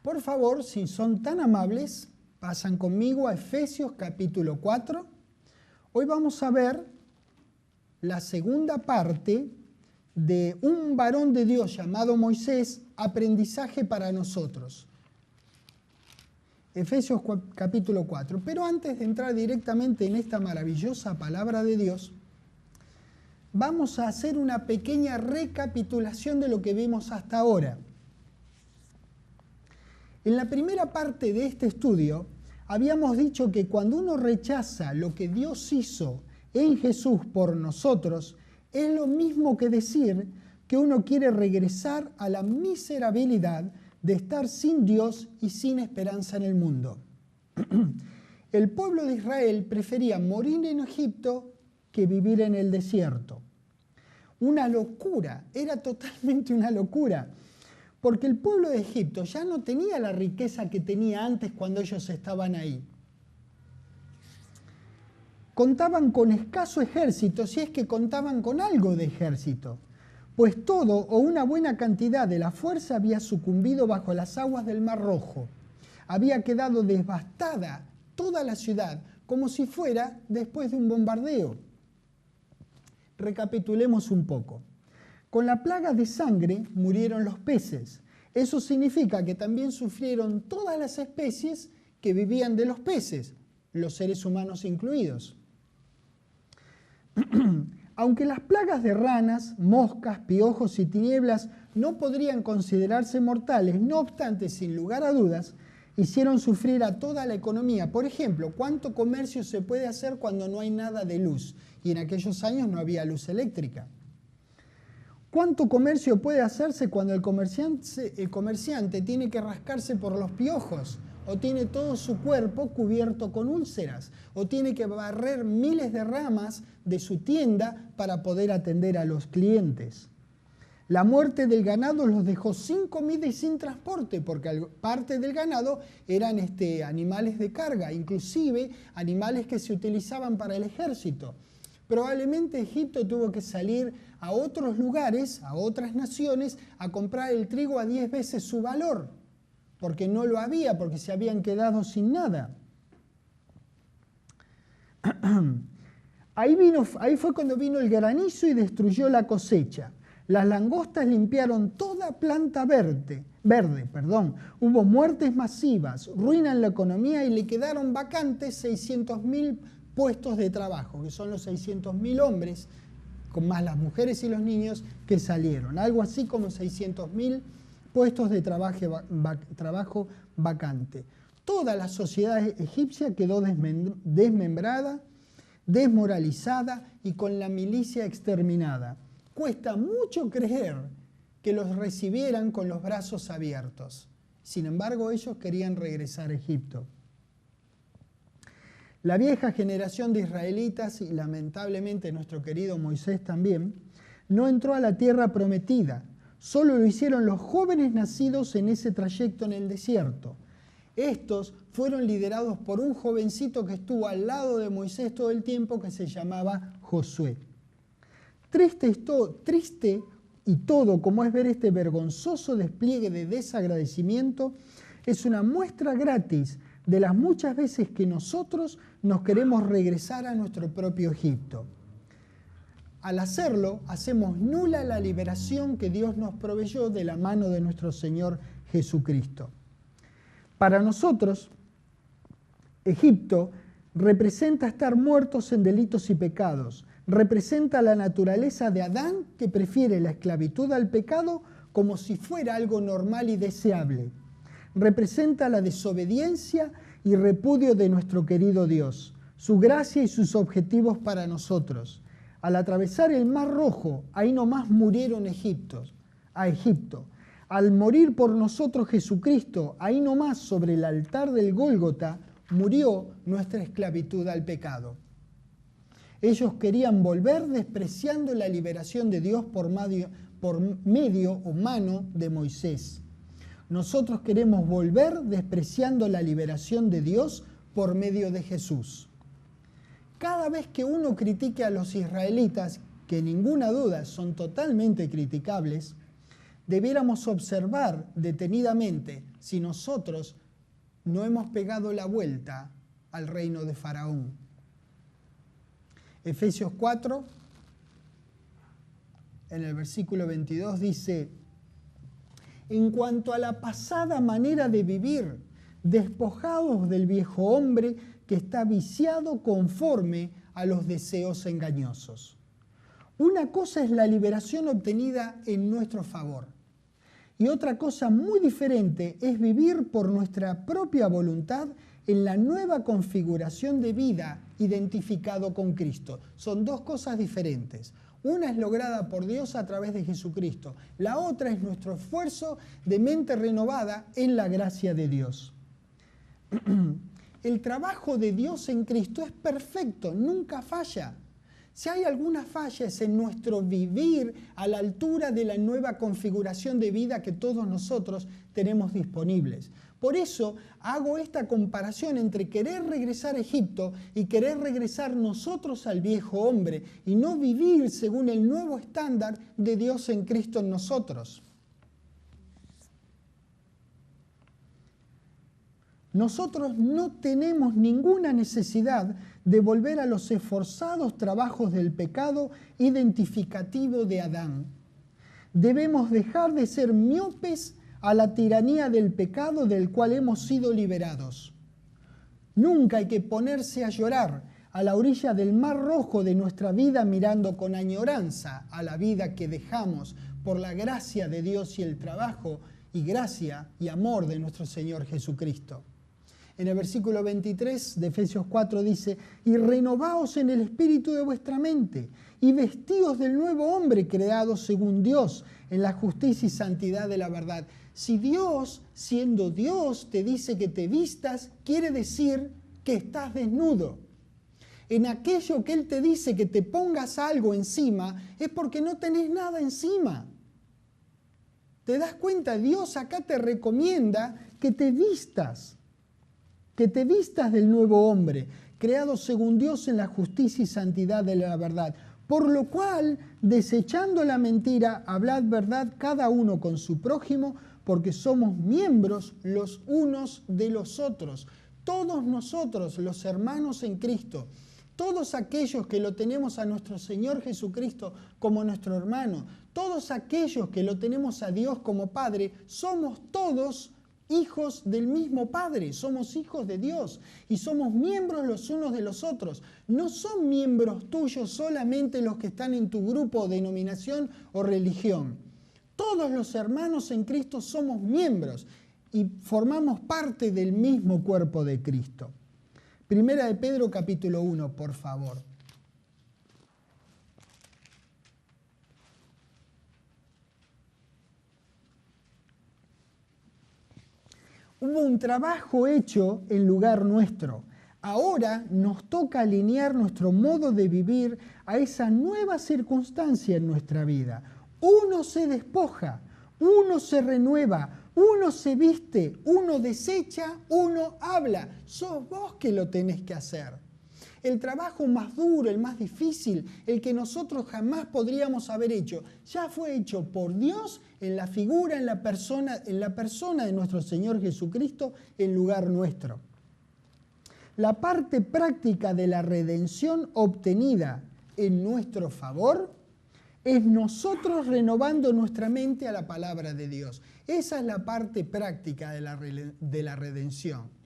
Por favor, si son tan amables, pasan conmigo a Efesios capítulo 4. Hoy vamos a ver la segunda parte de un varón de Dios llamado Moisés, aprendizaje para nosotros. Efesios capítulo 4. Pero antes de entrar directamente en esta maravillosa palabra de Dios, vamos a hacer una pequeña recapitulación de lo que vimos hasta ahora. En la primera parte de este estudio, habíamos dicho que cuando uno rechaza lo que Dios hizo en Jesús por nosotros, es lo mismo que decir que uno quiere regresar a la miserabilidad de estar sin Dios y sin esperanza en el mundo. El pueblo de Israel prefería morir en Egipto que vivir en el desierto. Una locura, era totalmente una locura, porque el pueblo de Egipto ya no tenía la riqueza que tenía antes cuando ellos estaban ahí. Contaban con escaso ejército, si es que contaban con algo de ejército, pues todo o una buena cantidad de la fuerza había sucumbido bajo las aguas del Mar Rojo. Había quedado devastada toda la ciudad, como si fuera después de un bombardeo. Recapitulemos un poco. Con la plaga de sangre murieron los peces. Eso significa que también sufrieron todas las especies que vivían de los peces, los seres humanos incluidos. Aunque las plagas de ranas, moscas, piojos y tinieblas no podrían considerarse mortales, no obstante, sin lugar a dudas, hicieron sufrir a toda la economía. Por ejemplo, ¿cuánto comercio se puede hacer cuando no hay nada de luz? Y en aquellos años no había luz eléctrica. ¿Cuánto comercio puede hacerse cuando el comerciante tiene que rascarse por los piojos? O tiene todo su cuerpo cubierto con úlceras, o tiene que barrer miles de ramas de su tienda para poder atender a los clientes. La muerte del ganado los dejó sin comida y sin transporte, porque parte del ganado eran animales de carga, inclusive animales que se utilizaban para el ejército. Probablemente Egipto tuvo que salir a otros lugares, a otras naciones, a comprar el trigo a 10 veces su valor, porque no lo había, porque se habían quedado sin nada. Ahí fue cuando vino el granizo y destruyó la cosecha. Las langostas limpiaron toda planta verde. Hubo muertes masivas, ruina en la economía y le quedaron vacantes 600.000 puestos de trabajo, que son los 600.000 hombres, con más las mujeres y los niños que salieron. Algo así como 600.000 puestos de trabajo vacante. Toda la sociedad egipcia quedó desmembrada, desmoralizada y con la milicia exterminada. Cuesta mucho creer que los recibieran con los brazos abiertos. Sin embargo, ellos querían regresar a Egipto. La vieja generación de israelitas, y lamentablemente nuestro querido Moisés también, no entró a la tierra prometida. Solo lo hicieron los jóvenes nacidos en ese trayecto en el desierto. Estos fueron liderados por un jovencito que estuvo al lado de Moisés todo el tiempo, que se llamaba Josué. Triste y todo como es ver este vergonzoso despliegue de desagradecimiento, es una muestra gratis de las muchas veces que nosotros nos queremos regresar a nuestro propio Egipto. Al hacerlo, hacemos nula la liberación que Dios nos proveyó de la mano de nuestro Señor Jesucristo. Para nosotros, Egipto representa estar muertos en delitos y pecados, representa la naturaleza de Adán, que prefiere la esclavitud al pecado como si fuera algo normal y deseable. Representa la desobediencia y repudio de nuestro querido Dios, su gracia y sus objetivos para nosotros. Al atravesar el Mar Rojo, ahí nomás murieron a Egipto. Al morir por nosotros Jesucristo, ahí nomás sobre el altar del Gólgota, murió nuestra esclavitud al pecado. Ellos querían volver despreciando la liberación de Dios por medio o mano de Moisés. Nosotros queremos volver despreciando la liberación de Dios por medio de Jesús. Cada vez que uno critique a los israelitas, que ninguna duda son totalmente criticables, debiéramos observar detenidamente si nosotros no hemos pegado la vuelta al reino de Faraón. Efesios 4, en el versículo 22 dice: en cuanto a la pasada manera de vivir, despojados del viejo hombre que está viciado conforme a los deseos engañosos. Una cosa es la liberación obtenida en nuestro favor, y otra cosa muy diferente es vivir por nuestra propia voluntad en la nueva configuración de vida identificado con Cristo. Son dos cosas diferentes. Una es lograda por Dios a través de Jesucristo. La otra es nuestro esfuerzo de mente renovada en la gracia de Dios. El trabajo de Dios en Cristo es perfecto, nunca falla. Si hay alguna falla es en nuestro vivir a la altura de la nueva configuración de vida que todos nosotros tenemos disponibles. Por eso hago esta comparación entre querer regresar a Egipto y querer regresar nosotros al viejo hombre y no vivir según el nuevo estándar de Dios en Cristo en nosotros. Nosotros no tenemos ninguna necesidad de volver a los esforzados trabajos del pecado identificativo de Adán. Debemos dejar de ser miopes a la tiranía del pecado del cual hemos sido liberados. Nunca hay que ponerse a llorar a la orilla del mar rojo de nuestra vida mirando con añoranza a la vida que dejamos por la gracia de Dios y el trabajo y gracia y amor de nuestro Señor Jesucristo. En el versículo 23 de Efesios 4 dice: y renovaos en el espíritu de vuestra mente, y vestíos del nuevo hombre creado según Dios, en la justicia y santidad de la verdad. Si Dios, siendo Dios, te dice que te vistas, quiere decir que estás desnudo. En aquello que Él te dice que te pongas algo encima, es porque no tenés nada encima. ¿Te das cuenta? Dios acá te recomienda que te vistas del nuevo hombre, creado según Dios en la justicia y santidad de la verdad. Por lo cual, desechando la mentira, hablad verdad cada uno con su prójimo, porque somos miembros los unos de los otros. Todos nosotros, los hermanos en Cristo, todos aquellos que lo tenemos a nuestro Señor Jesucristo como nuestro hermano, todos aquellos que lo tenemos a Dios como Padre, somos todos hijos del mismo Padre, somos hijos de Dios y somos miembros los unos de los otros. No son miembros tuyos solamente los que están en tu grupo, denominación o religión. Todos los hermanos en Cristo somos miembros y formamos parte del mismo cuerpo de Cristo. Primera de Pedro capítulo 1, por favor. Hubo un trabajo hecho en lugar nuestro. Ahora nos toca alinear nuestro modo de vivir a esa nueva circunstancia en nuestra vida. Uno se despoja, uno se renueva, uno se viste, uno desecha, uno habla. Sos vos que lo tenés que hacer. El trabajo más duro, el más difícil, el que nosotros jamás podríamos haber hecho, ya fue hecho por Dios en la figura, en la persona de nuestro Señor Jesucristo en lugar nuestro. La parte práctica de la redención obtenida en nuestro favor es nosotros renovando nuestra mente a la palabra de Dios. Esa es la parte práctica de la redención.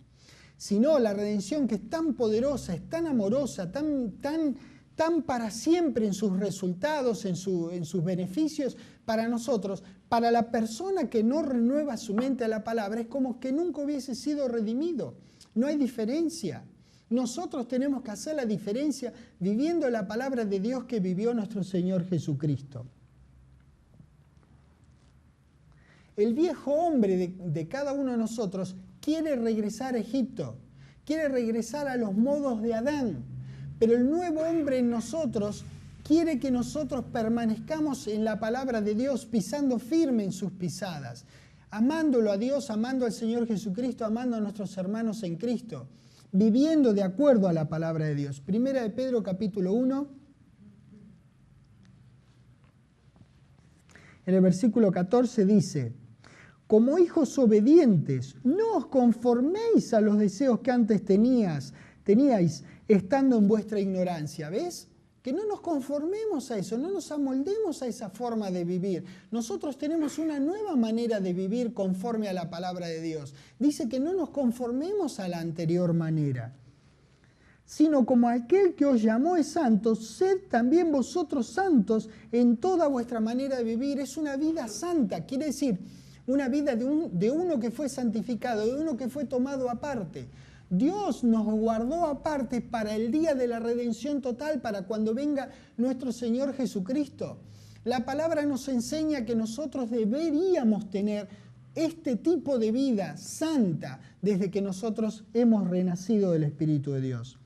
Si no, la redención que es tan poderosa, es tan amorosa, tan para siempre en sus resultados, en sus beneficios para nosotros, para la persona que no renueva su mente a la palabra, es como que nunca hubiese sido redimido. No hay diferencia. Nosotros tenemos que hacer la diferencia viviendo la palabra de Dios que vivió nuestro Señor Jesucristo. El viejo hombre de cada uno de nosotros quiere regresar a Egipto, quiere regresar a los modos de Adán, pero el nuevo hombre en nosotros quiere que nosotros permanezcamos en la palabra de Dios, pisando firme en sus pisadas, amándolo a Dios, amando al Señor Jesucristo, amando a nuestros hermanos en Cristo, viviendo de acuerdo a la palabra de Dios. Primera de Pedro capítulo 1. En el versículo 14 dice: como hijos obedientes, no os conforméis a los deseos que antes teníais, estando en vuestra ignorancia. ¿Ves? Que no nos conformemos a eso, no nos amoldemos a esa forma de vivir. Nosotros tenemos una nueva manera de vivir conforme a la palabra de Dios. Dice que no nos conformemos a la anterior manera, sino como aquel que os llamó es santo, sed también vosotros santos en toda vuestra manera de vivir. Es una vida santa, quiere decir una vida de uno que fue santificado, de uno que fue tomado aparte. Dios nos guardó aparte para el día de la redención total, para cuando venga nuestro Señor Jesucristo. La palabra nos enseña que nosotros deberíamos tener este tipo de vida santa desde que nosotros hemos renacido del Espíritu de Dios.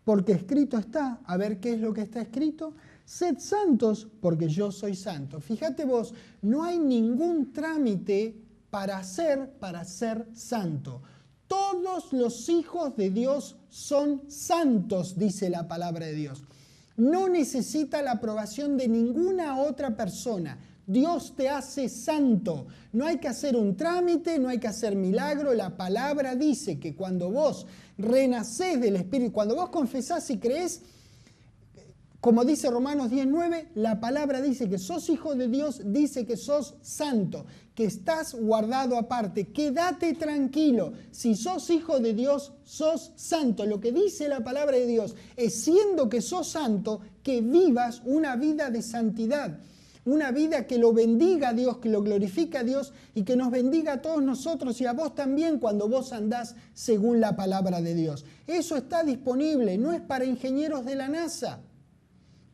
Porque escrito está, a ver qué es lo que está escrito: sed santos porque yo soy santo. Fíjate vos, no hay ningún trámite para ser santo. Todos los hijos de Dios son santos, dice la palabra de Dios. No necesita la aprobación de ninguna otra persona. Dios te hace santo. No hay que hacer un trámite, no hay que hacer milagro. La palabra dice que cuando vos renacés del Espíritu, cuando vos confesás y creés, como dice Romanos 10:9, la palabra dice que sos hijo de Dios, dice que sos santo, que estás guardado aparte. Quédate tranquilo, si sos hijo de Dios, sos santo. Lo que dice la palabra de Dios es, siendo que sos santo, que vivas una vida de santidad. Una vida que lo bendiga a Dios, que lo glorifique a Dios y que nos bendiga a todos nosotros y a vos también cuando vos andás según la palabra de Dios. Eso está disponible, no es para ingenieros de la NASA.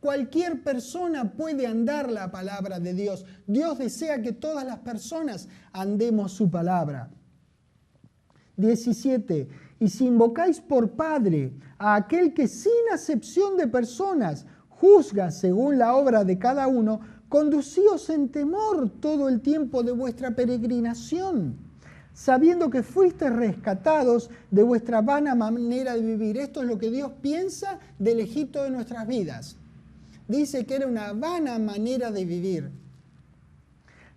Cualquier persona puede andar la palabra de Dios. Dios desea que todas las personas andemos su palabra. 17. Y si invocáis por Padre a aquel que sin acepción de personas juzga según la obra de cada uno, conducíos en temor todo el tiempo de vuestra peregrinación, sabiendo que fuisteis rescatados de vuestra vana manera de vivir. Esto es lo que Dios piensa del Egipto de nuestras vidas. Dice que era una vana manera de vivir,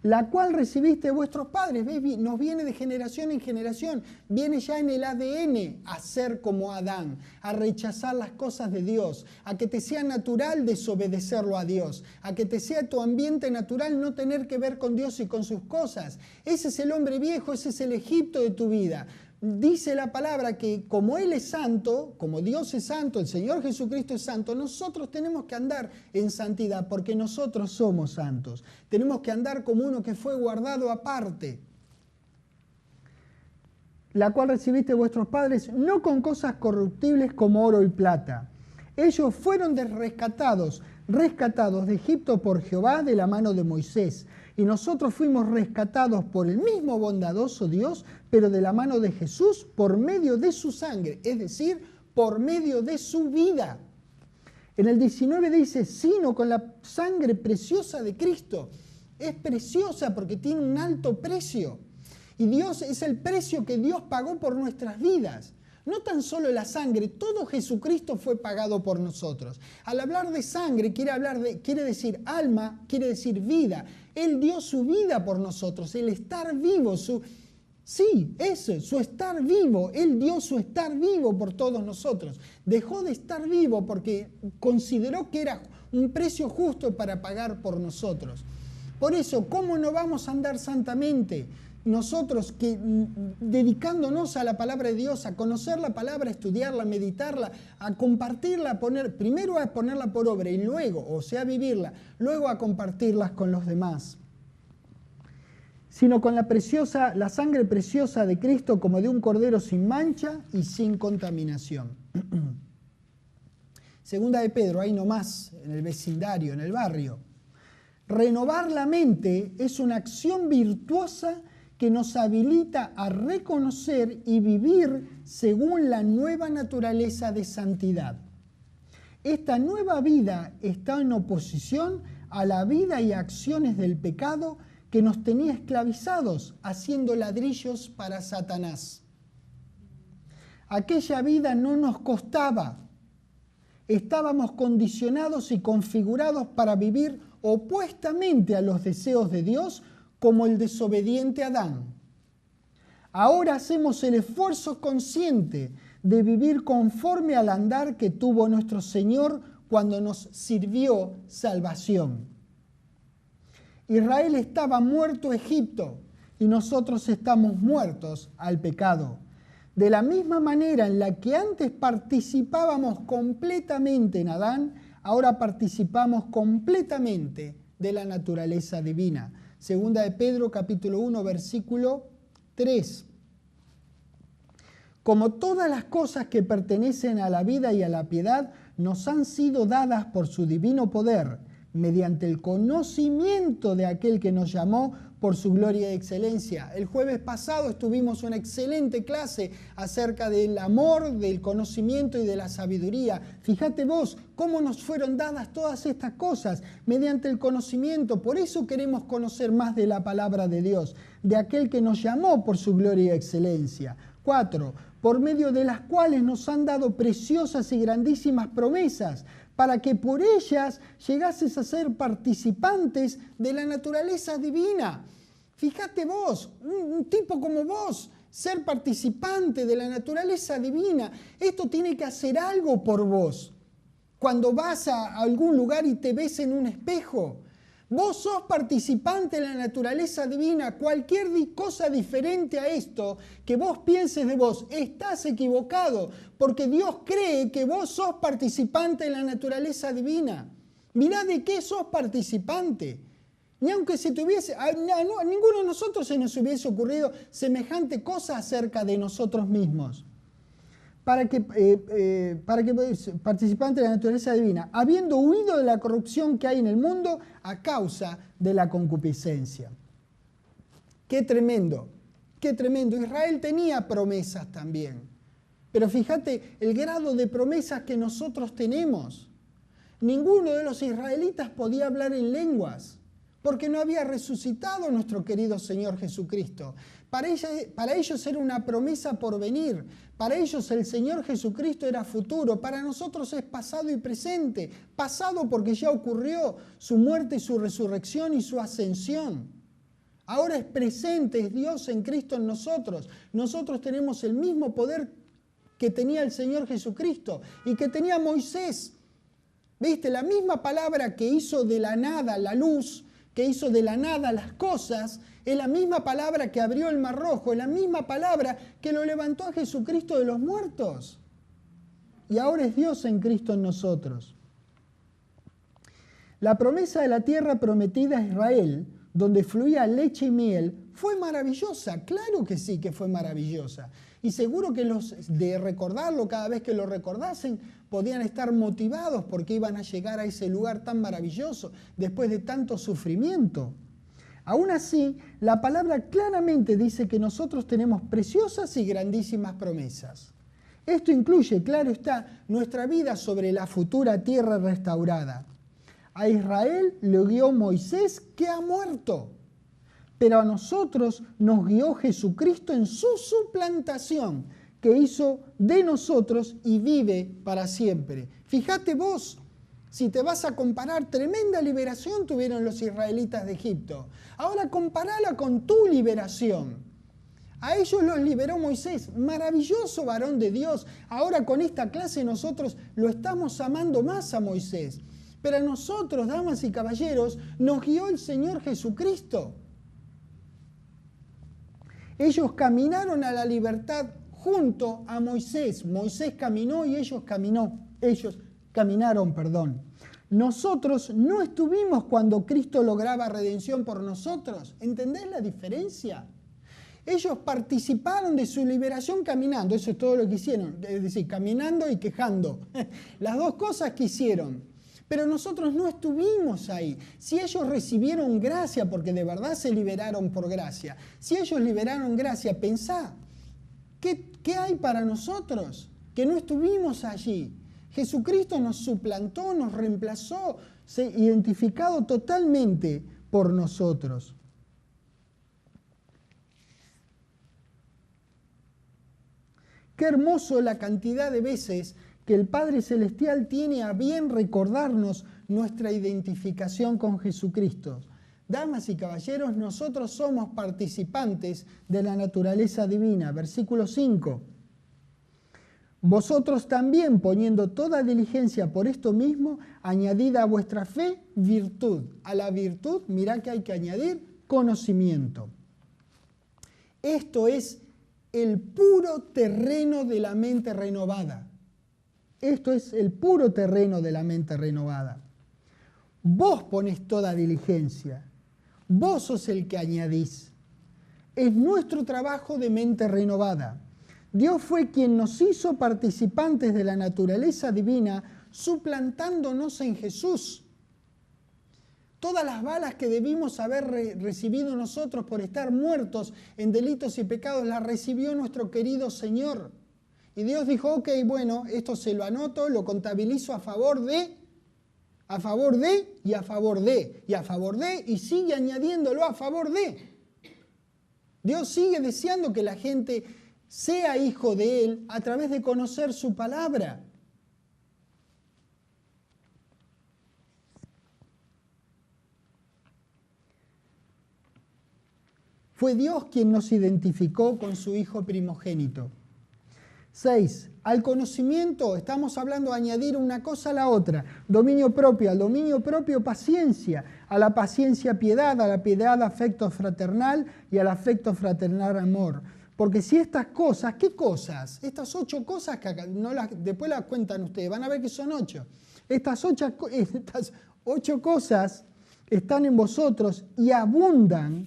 la cual recibiste de vuestros padres. ¿Ves? Nos viene de generación en generación, viene ya en el ADN a ser como Adán, a rechazar las cosas de Dios, a que te sea natural desobedecerlo a Dios, a que te sea tu ambiente natural no tener que ver con Dios y con sus cosas. Ese es el hombre viejo, ese es el Egipto de tu vida. Dice la palabra que como Él es santo, como Dios es santo, el Señor Jesucristo es santo, nosotros tenemos que andar en santidad porque nosotros somos santos. Tenemos que andar como uno que fue guardado aparte, la cual recibiste de vuestros padres, no con cosas corruptibles como oro y plata. Ellos fueron rescatados de Egipto por Jehová de la mano de Moisés. Y nosotros fuimos rescatados por el mismo bondadoso Dios, pero de la mano de Jesús por medio de su sangre, es decir, por medio de su vida. En el 19 dice, sino con la sangre preciosa de Cristo. Es preciosa porque tiene un alto precio. Y Dios es el precio que Dios pagó por nuestras vidas. No tan solo la sangre, todo Jesucristo fue pagado por nosotros. Al hablar de sangre quiere decir alma, quiere decir vida. Él dio su vida por nosotros, el estar vivo, su estar vivo. Él dio su estar vivo por todos nosotros. Dejó de estar vivo porque consideró que era un precio justo para pagar por nosotros. Por eso, ¿cómo no vamos a andar santamente? Nosotros que dedicándonos a la palabra de Dios, a conocer la palabra, a estudiarla, a meditarla, a compartirla, primero a ponerla por obra y luego, o sea, a vivirla, luego a compartirlas con los demás. Sino con la sangre preciosa de Cristo como de un cordero sin mancha y sin contaminación. Segunda de Pedro, ahí nomás, en el vecindario, en el barrio. Renovar la mente es una acción virtuosa que nos habilita a reconocer y vivir según la nueva naturaleza de santidad. Esta nueva vida está en oposición a la vida y acciones del pecado que nos tenía esclavizados, haciendo ladrillos para Satanás. Aquella vida no nos costaba. Estábamos condicionados y configurados para vivir opuestamente a los deseos de Dios como el desobediente Adán. Ahora hacemos el esfuerzo consciente de vivir conforme al andar que tuvo nuestro Señor cuando nos sirvió salvación. Israel estaba muerto a Egipto y nosotros estamos muertos al pecado. De la misma manera en la que antes participábamos completamente en Adán, ahora participamos completamente de la naturaleza divina. Segunda de Pedro, capítulo 1, versículo 3. Como todas las cosas que pertenecen a la vida y a la piedad nos han sido dadas por su divino poder, mediante el conocimiento de aquel que nos llamó por su gloria y excelencia. El jueves pasado tuvimos una excelente clase acerca del amor, del conocimiento y de la sabiduría. Fíjate vos cómo nos fueron dadas todas estas cosas mediante el conocimiento. Por eso queremos conocer más de la palabra de Dios, de aquel que nos llamó por su gloria y excelencia. 4. Por medio de las cuales nos han dado preciosas y grandísimas promesas, para que por ellas llegases a ser participantes de la naturaleza divina. Fíjate vos, un tipo como vos, ser participante de la naturaleza divina, esto tiene que hacer algo por vos. Cuando vas a algún lugar y te ves en un espejo, vos sos participante de la naturaleza divina. Cualquier cosa diferente a esto que vos pienses de vos, estás equivocado, porque Dios cree que vos sos participante de la naturaleza divina. Mirá de qué sos participante. Ni aunque se te hubiese, a ninguno de nosotros se nos hubiese ocurrido semejante cosa acerca de nosotros mismos. Para que participante de la naturaleza divina, habiendo huido de la corrupción que hay en el mundo a causa de la concupiscencia. Qué tremendo, qué tremendo. Israel tenía promesas también, pero fíjate el grado de promesas que nosotros tenemos. Ninguno de los israelitas podía hablar en lenguas, porque no había resucitado nuestro querido Señor Jesucristo. Para ellos era una promesa por venir. Para ellos el Señor Jesucristo era futuro. Para nosotros es pasado y presente. Pasado porque ya ocurrió su muerte, su resurrección y su ascensión. Ahora es presente, es Dios en Cristo en nosotros. Nosotros tenemos el mismo poder que tenía el Señor Jesucristo y que tenía Moisés. ¿Viste? La misma palabra que hizo de la nada la luz, que hizo de la nada las cosas, es la misma palabra que abrió el Mar Rojo, es la misma palabra que lo levantó a Jesucristo de los muertos. Y ahora es Dios en Cristo en nosotros. La promesa de la tierra prometida a Israel, donde fluía leche y miel, fue maravillosa. Claro que sí que fue maravillosa. Y seguro que los de recordarlo, cada vez que lo recordasen, podían estar motivados porque iban a llegar a ese lugar tan maravilloso después de tanto sufrimiento. Aún así, la palabra claramente dice que nosotros tenemos preciosas y grandísimas promesas. Esto incluye, claro está, nuestra vida sobre la futura tierra restaurada. A Israel lo guió Moisés, que ha muerto, pero a nosotros nos guió Jesucristo en su suplantación, que hizo de nosotros y vive para siempre. Fíjate vos, si te vas a comparar, tremenda liberación tuvieron los israelitas de Egipto. Ahora comparala con tu liberación. A ellos los liberó Moisés, maravilloso varón de Dios. Ahora con esta clase nosotros lo estamos amando más a Moisés. Pero a nosotros, damas y caballeros, nos guió el Señor Jesucristo. Ellos caminaron a la libertad junto a Moisés. Moisés caminó y ellos caminaron. Nosotros no estuvimos cuando Cristo lograba redención por nosotros. ¿Entendés la diferencia? Ellos participaron de su liberación caminando. Eso es todo lo que hicieron. Es decir, caminando y quejando. Las dos cosas que hicieron. Pero nosotros no estuvimos ahí. Si ellos recibieron gracia, porque de verdad se liberaron por gracia, si ellos liberaron gracia, pensá, ¿qué hay para nosotros? Que no estuvimos allí. Jesucristo nos suplantó, nos reemplazó, se identificado totalmente por nosotros. Qué hermoso la cantidad de veces que el Padre Celestial tiene a bien recordarnos nuestra identificación con Jesucristo. Damas y caballeros, nosotros somos participantes de la naturaleza divina. Versículo 5. Vosotros también, poniendo toda diligencia por esto mismo, añadid a vuestra fe virtud. A la virtud, mirá que hay que añadir conocimiento. Esto es el puro terreno de la mente renovada. Esto es el puro terreno de la mente renovada. Vos ponés toda diligencia. Vos sos el que añadís. Es nuestro trabajo de mente renovada. Dios fue quien nos hizo participantes de la naturaleza divina, suplantándonos en Jesús. Todas las balas que debimos haber recibido nosotros por estar muertos en delitos y pecados, las recibió nuestro querido Señor. Y Dios dijo, ok, bueno, esto se lo anoto, lo contabilizo a favor de, y a favor de, y a favor de, y sigue añadiéndolo a favor de. Dios sigue deseando que la gente sea hijo de Él a través de conocer su palabra. Fue Dios quien nos identificó con su Hijo primogénito. 6. Al conocimiento estamos hablando de añadir una cosa a la otra. Dominio propio, al dominio propio paciencia, a la paciencia piedad, a la piedad afecto fraternal y al afecto fraternal amor. Porque si estas cosas, ¿qué cosas? Estas 8 cosas que acá, después las cuentan ustedes, van a ver que son 8. Estas 8 cosas están en vosotros y abundan,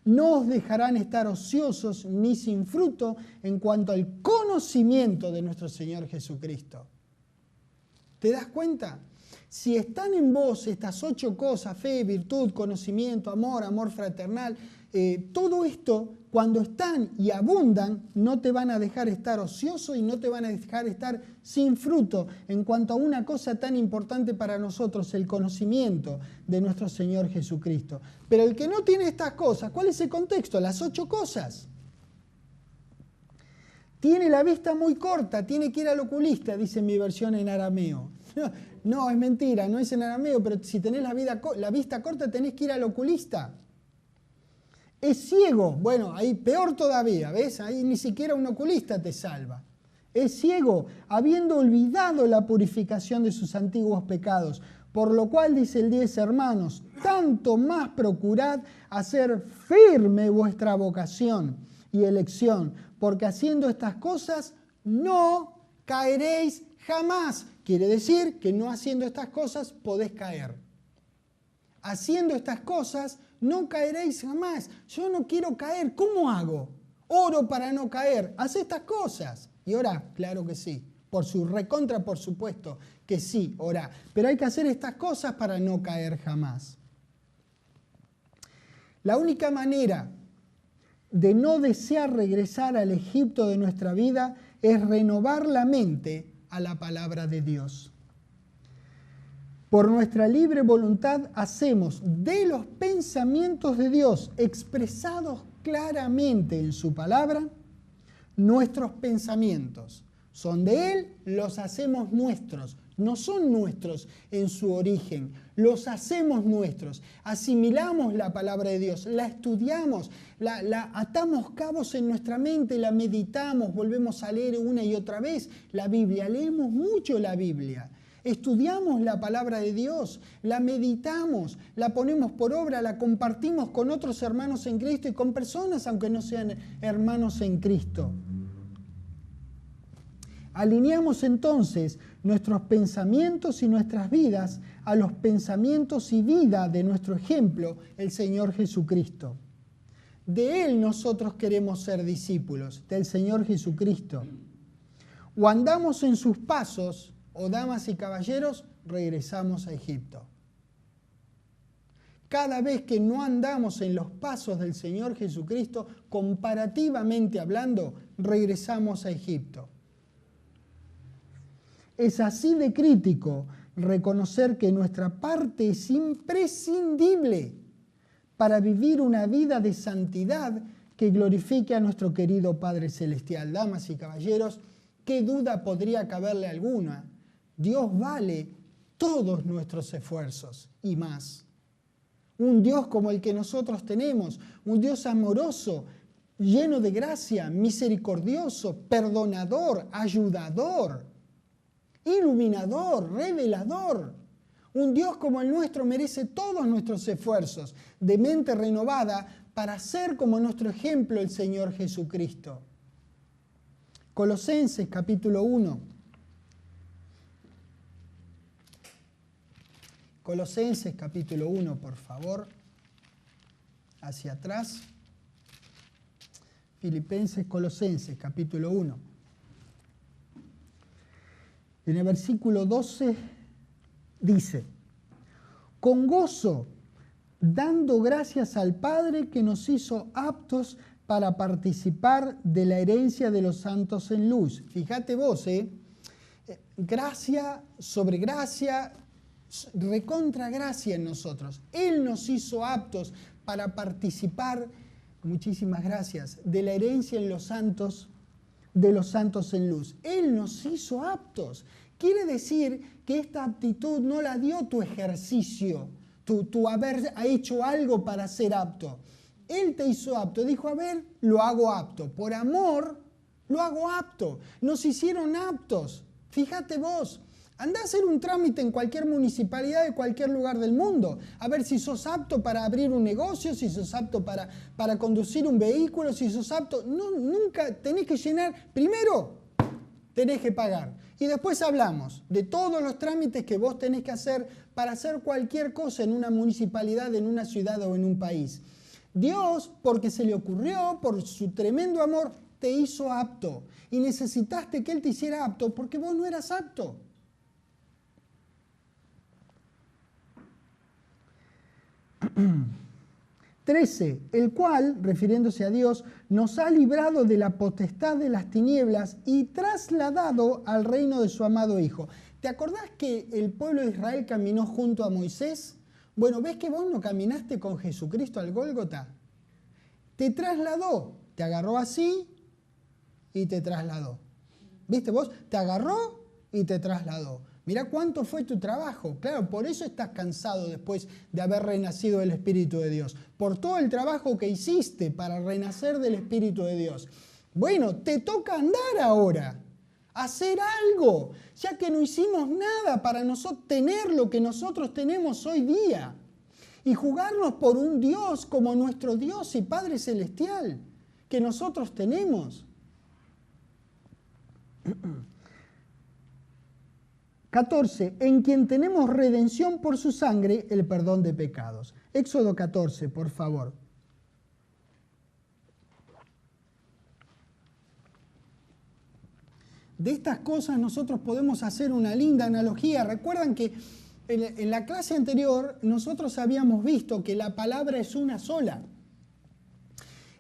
no os dejarán estar ociosos ni sin fruto en cuanto al conocimiento de nuestro Señor Jesucristo. ¿Te das cuenta? Si están en vos estas 8 cosas, fe, virtud, conocimiento, amor fraternal, todo esto, cuando están y abundan, no te van a dejar estar ocioso y no te van a dejar estar sin fruto en cuanto a una cosa tan importante para nosotros, el conocimiento de nuestro Señor Jesucristo. Pero el que no tiene estas cosas, ¿cuál es el contexto? Las 8 cosas. Tiene la vista muy corta, tiene que ir al oculista, dice mi versión en arameo. No, es mentira, no es en arameo, pero si tenés la vista corta tenés que ir al oculista. Es ciego, bueno, ahí peor todavía, ¿ves? Ahí ni siquiera un oculista te salva. Es ciego, habiendo olvidado la purificación de sus antiguos pecados, por lo cual dice el 10, hermanos, tanto más procurad hacer firme vuestra vocación y elección, porque haciendo estas cosas no caeréis jamás. Quiere decir que no haciendo estas cosas podés caer. Haciendo estas cosas no caeréis jamás. Yo no quiero caer. ¿Cómo hago? Oro para no caer. Haz estas cosas. ¿Y orá? Claro que sí. Por supuesto que sí, orá. Pero hay que hacer estas cosas para no caer jamás. La única manera de no desear regresar al Egipto de nuestra vida es renovar la mente a la palabra de Dios. Por nuestra libre voluntad hacemos de los pensamientos de Dios expresados claramente en su palabra, nuestros pensamientos. Son de Él, los hacemos nuestros. No son nuestros en su origen, los hacemos nuestros. Asimilamos la palabra de Dios, la estudiamos, la atamos cabos en nuestra mente, la meditamos, volvemos a leer una y otra vez la Biblia. Leemos mucho la Biblia. Estudiamos la palabra de Dios, la meditamos, la ponemos por obra, la compartimos con otros hermanos en Cristo y con personas aunque no sean hermanos en Cristo. Alineamos entonces nuestros pensamientos y nuestras vidas a los pensamientos y vida de nuestro ejemplo, el Señor Jesucristo. De Él nosotros queremos ser discípulos, del Señor Jesucristo. O andamos en sus pasos, o damas y caballeros, regresamos a Egipto. Cada vez que no andamos en los pasos del Señor Jesucristo, comparativamente hablando, regresamos a Egipto. Es así de crítico reconocer que nuestra parte es imprescindible para vivir una vida de santidad que glorifique a nuestro querido Padre Celestial. Damas y caballeros, ¿qué duda podría caberle alguna? Dios vale todos nuestros esfuerzos y más. Un Dios como el que nosotros tenemos, un Dios amoroso, lleno de gracia, misericordioso, perdonador, ayudador, iluminador, revelador. Un Dios como el nuestro merece todos nuestros esfuerzos de mente renovada para ser como nuestro ejemplo el Señor Jesucristo. Colosenses capítulo 1. Colosenses capítulo 1, por favor. Hacia atrás. Filipenses, Colosenses capítulo 1. En el versículo 12 dice: con gozo, dando gracias al Padre que nos hizo aptos para participar de la herencia de los santos en luz. Fíjate vos, gracia sobre gracia, recontra gracia en nosotros. Él nos hizo aptos para participar, muchísimas gracias, de la herencia en los santos, de los santos en luz. Él nos hizo aptos. Quiere decir que esta aptitud no la dio tu ejercicio, tu haber hecho algo para ser apto. Él te hizo apto, dijo, a ver, lo hago apto. Por amor, lo hago apto. Nos hicieron aptos. Fíjate vos, andá a hacer un trámite en cualquier municipalidad de cualquier lugar del mundo. A ver si sos apto para abrir un negocio, si sos apto para conducir un vehículo, si sos apto. No, nunca tenés que llenar. Primero, tenés que pagar. Y después hablamos de todos los trámites que vos tenés que hacer para hacer cualquier cosa en una municipalidad, en una ciudad o en un país. Dios, porque se le ocurrió, por su tremendo amor, te hizo apto. Y necesitaste que Él te hiciera apto porque vos no eras apto. (13) El cual, refiriéndose a Dios, nos ha librado de la potestad de las tinieblas y trasladado al reino de su amado Hijo. ¿Te acordás que el pueblo de Israel caminó junto a Moisés? Bueno, ¿ves que vos no caminaste con Jesucristo al Gólgota? Te trasladó, te agarró así y te trasladó. ¿Viste vos? Te agarró y te trasladó. Mirá cuánto fue tu trabajo. Claro, por eso estás cansado después de haber renacido del Espíritu de Dios. Por todo el trabajo que hiciste para renacer del Espíritu de Dios. Bueno, te toca andar ahora. Hacer algo. Ya que no hicimos nada para nosotros tener lo que nosotros tenemos hoy día. Y jugarnos por un Dios como nuestro Dios y Padre Celestial. Que nosotros tenemos. 14. En quien tenemos redención por su sangre, el perdón de pecados. Éxodo 14, por favor. De estas cosas nosotros podemos hacer una linda analogía. Recuerdan que en la clase anterior nosotros habíamos visto que la palabra es una sola.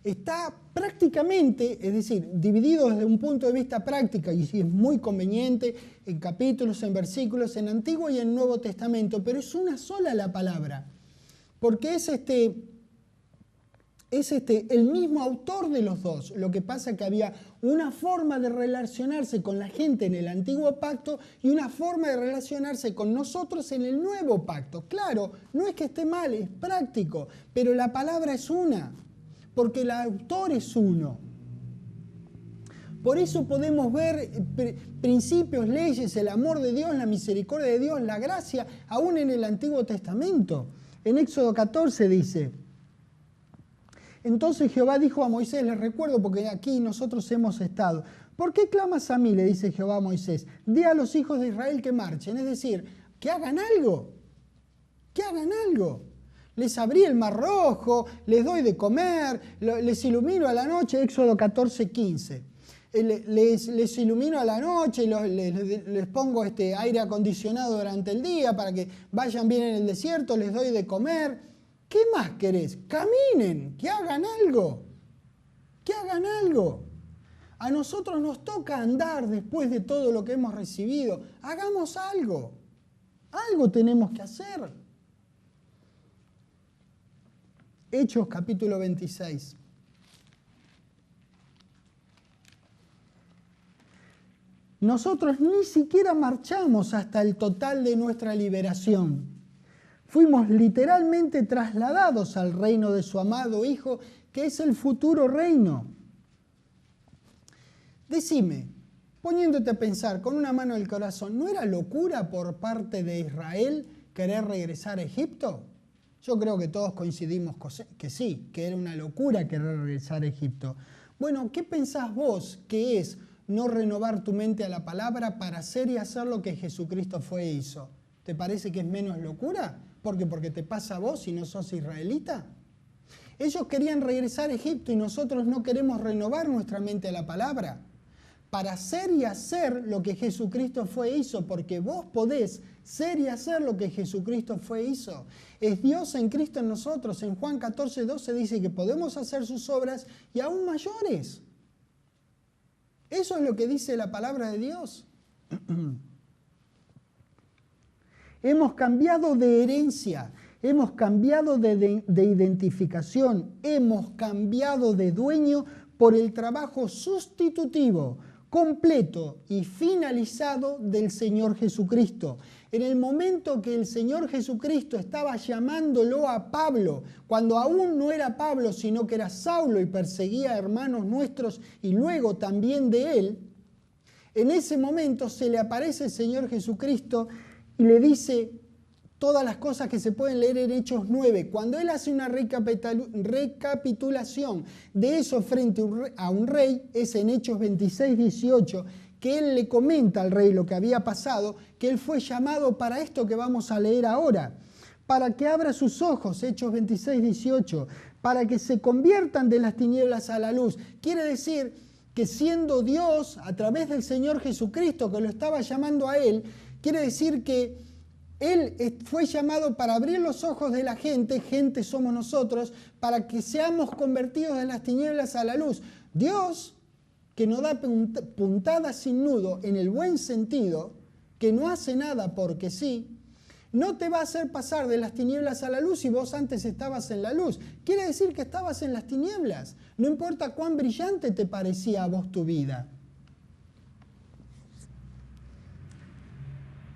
Está prácticamente, es decir, dividido desde un punto de vista práctico, y es muy conveniente, en capítulos, en versículos, en Antiguo y en Nuevo Testamento, pero es una sola la palabra, porque es el mismo autor de los dos. Lo que pasa es que había una forma de relacionarse con la gente en el Antiguo Pacto y una forma de relacionarse con nosotros en el Nuevo Pacto. Claro, no es que esté mal, es práctico, pero la palabra es una. Porque el autor es uno. Por eso podemos ver principios, leyes, el amor de Dios, la misericordia de Dios, la gracia, aún en el Antiguo Testamento. En Éxodo 14 dice: entonces Jehová dijo a Moisés, les recuerdo porque aquí nosotros hemos estado, ¿por qué clamas a mí?, le dice Jehová a Moisés, di a los hijos de Israel que marchen, es decir, que hagan algo, que hagan algo. Les abrí el mar rojo, les doy de comer, les ilumino a la noche, Éxodo 14, 15. Les ilumino a la noche, les pongo aire acondicionado durante el día para que vayan bien en el desierto, les doy de comer. ¿Qué más querés? Caminen, que hagan algo, que hagan algo. A nosotros nos toca andar después de todo lo que hemos recibido. Hagamos algo, algo tenemos que hacer. Hechos capítulo 26. nosotros ni siquiera marchamos hasta el total de nuestra liberación. Fuimos literalmente trasladados al reino de su amado Hijo, que es el futuro reino. Decime, poniéndote a pensar con una mano en el corazón, ¿no era locura por parte de Israel querer regresar a Egipto? Yo creo que todos coincidimos que sí, que era una locura querer regresar a Egipto. Bueno, ¿qué pensás vos que es no renovar tu mente a la palabra para hacer y hacer lo que Jesucristo fue e hizo? ¿Te parece que es menos locura? ¿Porque te pasa a vos y no sos israelita? Ellos querían regresar a Egipto y nosotros no queremos renovar nuestra mente a la palabra para ser y hacer lo que Jesucristo fue e hizo, porque vos podés ser y hacer lo que Jesucristo fue e hizo. Es Dios en Cristo en nosotros. En Juan 14:12 dice que podemos hacer sus obras y aún mayores. Eso es lo que dice la palabra de Dios. Hemos cambiado de herencia, hemos cambiado de identificación, hemos cambiado de dueño por el trabajo sustitutivo, completo y finalizado del Señor Jesucristo. En el momento que el Señor Jesucristo estaba llamándolo a Pablo, cuando aún no era Pablo, sino que era Saulo y perseguía a hermanos nuestros y luego también de él, en ese momento se le aparece el Señor Jesucristo y le dice todas las cosas que se pueden leer en Hechos 9. Cuando él hace una recapitulación de eso frente a un rey, es en Hechos 26:18, que él le comenta al rey lo que había pasado, que él fue llamado para esto que vamos a leer ahora, para que abra sus ojos, Hechos 26:18, para que se conviertan de las tinieblas a la luz. Quiere decir que siendo Dios, a través del Señor Jesucristo, que lo estaba llamando a él, quiere decir que Él fue llamado para abrir los ojos de la gente somos nosotros, para que seamos convertidos de las tinieblas a la luz. Dios, que no da puntadas sin nudo en el buen sentido, que no hace nada porque sí, no te va a hacer pasar de las tinieblas a la luz si vos antes estabas en la luz. Quiere decir que estabas en las tinieblas. No importa cuán brillante te parecía a vos tu vida.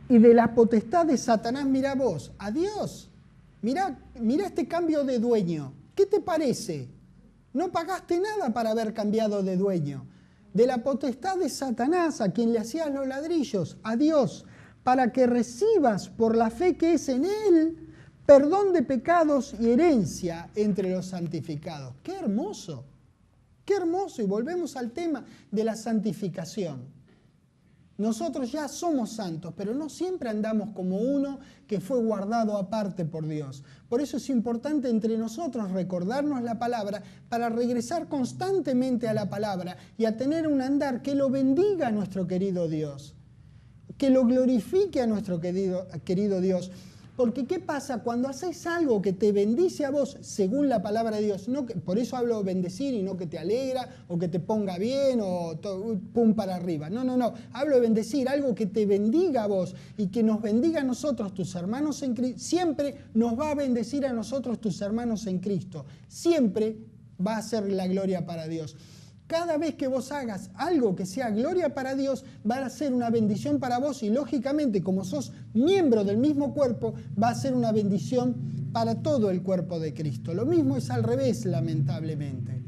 Y de la potestad de Satanás, mira vos, a Dios. Mira este cambio de dueño. ¿Qué te parece? No pagaste nada para haber cambiado de dueño. De la potestad de Satanás, a quien le hacías los ladrillos, a Dios, para que recibas por la fe que es en Él, perdón de pecados y herencia entre los santificados. ¡Qué hermoso! ¡Qué hermoso! Y volvemos al tema de la santificación. Nosotros ya somos santos, pero no siempre andamos como uno que fue guardado aparte por Dios. Por eso es importante entre nosotros recordarnos la palabra para regresar constantemente a la palabra y a tener un andar que lo bendiga a nuestro querido Dios, que lo glorifique a nuestro querido Dios. Porque ¿qué pasa cuando haces algo que te bendice a vos según la palabra de Dios? No, por eso hablo de bendecir y no que te alegra o que te ponga bien o pum para arriba. No. Hablo de bendecir, algo que te bendiga a vos y que nos bendiga a nosotros, tus hermanos en Cristo. Siempre nos va a bendecir a nosotros, tus hermanos en Cristo. Siempre va a ser la gloria para Dios. Cada vez que vos hagas algo que sea gloria para Dios, va a ser una bendición para vos y lógicamente, como sos miembro del mismo cuerpo, va a ser una bendición para todo el cuerpo de Cristo. Lo mismo es al revés, lamentablemente.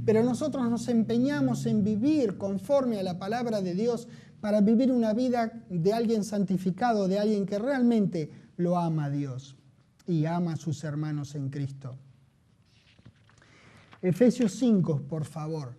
Pero nosotros nos empeñamos en vivir conforme a la palabra de Dios para vivir una vida de alguien santificado, de alguien que realmente lo ama a Dios y ama a sus hermanos en Cristo. Efesios 5, por favor.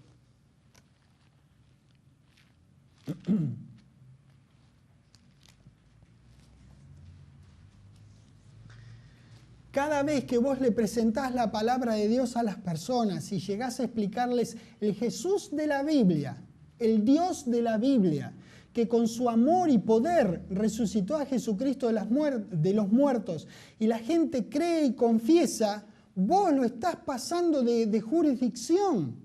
Cada vez que vos le presentás la palabra de Dios a las personas y llegás a explicarles el Jesús de la Biblia, el Dios de la Biblia, que con su amor y poder resucitó a Jesucristo de los muertos y la gente cree y confiesa, vos lo estás pasando de jurisdicción.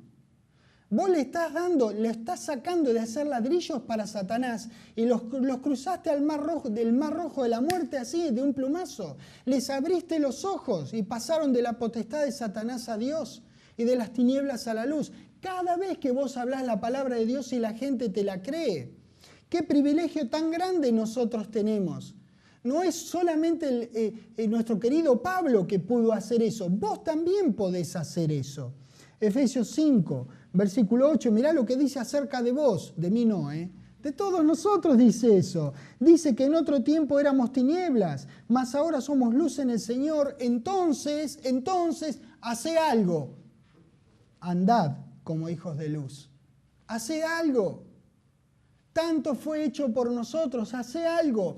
Vos le estás sacando de hacer ladrillos para Satanás y los cruzaste del mar rojo de la muerte así, de un plumazo. Les abriste los ojos y pasaron de la potestad de Satanás a Dios y de las tinieblas a la luz. Cada vez que vos hablás la palabra de Dios y la gente te la cree, Qué privilegio tan grande nosotros tenemos. No es solamente nuestro querido Pablo que pudo hacer eso, vos también podés hacer eso. Efesios 5, versículo 8, mirá lo que dice acerca de vos, de mí no, de todos nosotros dice eso. Dice que en otro tiempo éramos tinieblas, mas ahora somos luz en el Señor. Entonces, hacé algo. Andad como hijos de luz. Hacé algo. Tanto fue hecho por nosotros, hacé algo.